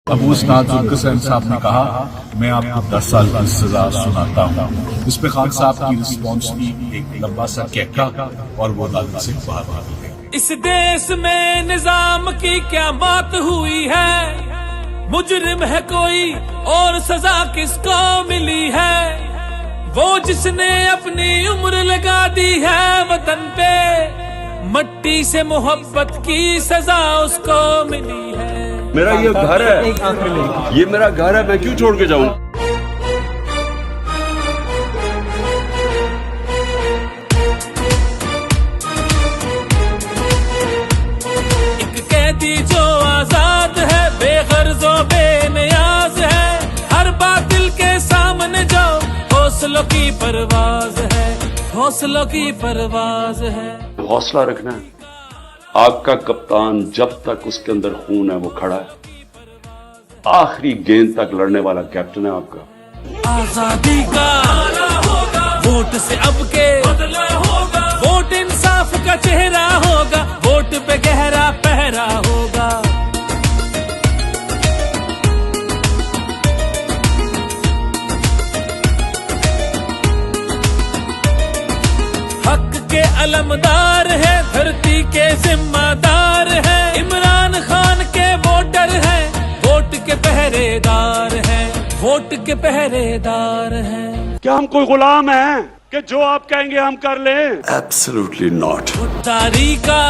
अबूस नाजुल साहब ने कहा, मैं आपको 10 साल की सजा सुनाता हूँ। इस पे खान साहब की रिस्पॉन्स की एक लंबा सा कहका और वो अदालत से बाहर आ गए। इस देश में निजाम की क्या बात हुई है, मुजरिम है कोई और सजा किसको मिली है। वो जिसने अपनी उम्र लगा दी है वतन पे, मट्टी से मोहब्बत की सजा उसको मिली है। मेरा ये घर है, ये मेरा घर है, मैं क्यों छोड़ के जाऊं? एक कैदी जो आजाद है, बेगर्जो बेनियाज है, हर बातिल के सामने जो हौसलों की परवाज है, हौसलों की परवाज है। हौसला रखना है। आपका कप्तान जब तक उसके अंदर खून है वो खड़ा है, आखिरी गेंद तक लड़ने वाला कैप्टन है आपका। आजादी का वोट से अब के बदला होगा, वोट इंसाफ का चेहरा होगा, वोट पे गहरा पहरा होगा। हक के अलमदार है, धरती के जिम्मेदार है, इमरान खान के वोटर है, वोट के पहरेदार है, वोट के पहरेदार है। क्या हम कोई गुलाम हैं कि जो आप कहेंगे हम कर लें? Absolutely not. तारीख का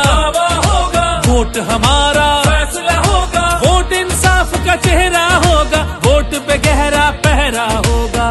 होगा, वोट हमारा फैसला होगा, वोट इंसाफ का चेहरा होगा, वोट पे गहरा पहरा होगा।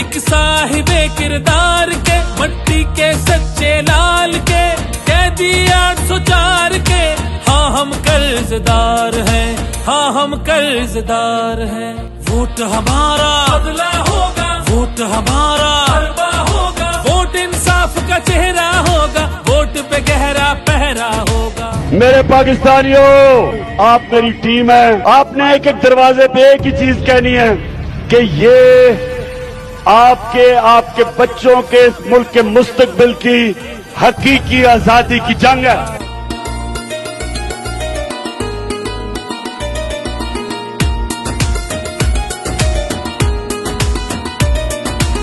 एक साहिबे किरदार के, मट्टी के सच्चे लाल के, कैदी 804 के, हाँ हम कर्जदार हैं, हाँ हम कर्जदार हैं। वोट हमारा बदला होगा, वोट हमारा हरबा होगा, वोट इंसाफ का चेहरा होगा, वोट पे गहरा पहरा होगा। मेरे पाकिस्तानियों, आप मेरी टीम है। आपने एक एक दरवाजे पे एक ही चीज कहनी है कि ये आपके बच्चों के, इस मुल्क के मुस्तकबिल की हकीकी आजादी की जंग है।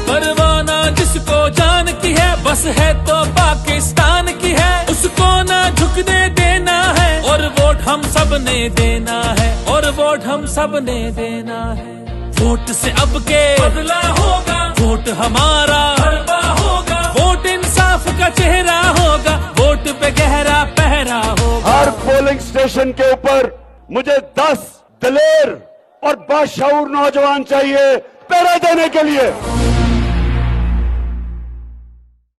परवाना जिसको जान की है, बस है तो पाकिस्तान की है, उसको ना झुकने देना है, और वोट हम सब ने देना है, और वोट हम सब ने देना है। वोट से अब के बदला होगा, वोट हमारा हरबा होगा, वोट इंसाफ का चेहरा होगा, वोट पे गहरा पहरा होगा। हर पोलिंग स्टेशन के ऊपर मुझे 10 दलेर और बाशऊर नौजवान चाहिए पहरा देने के लिए।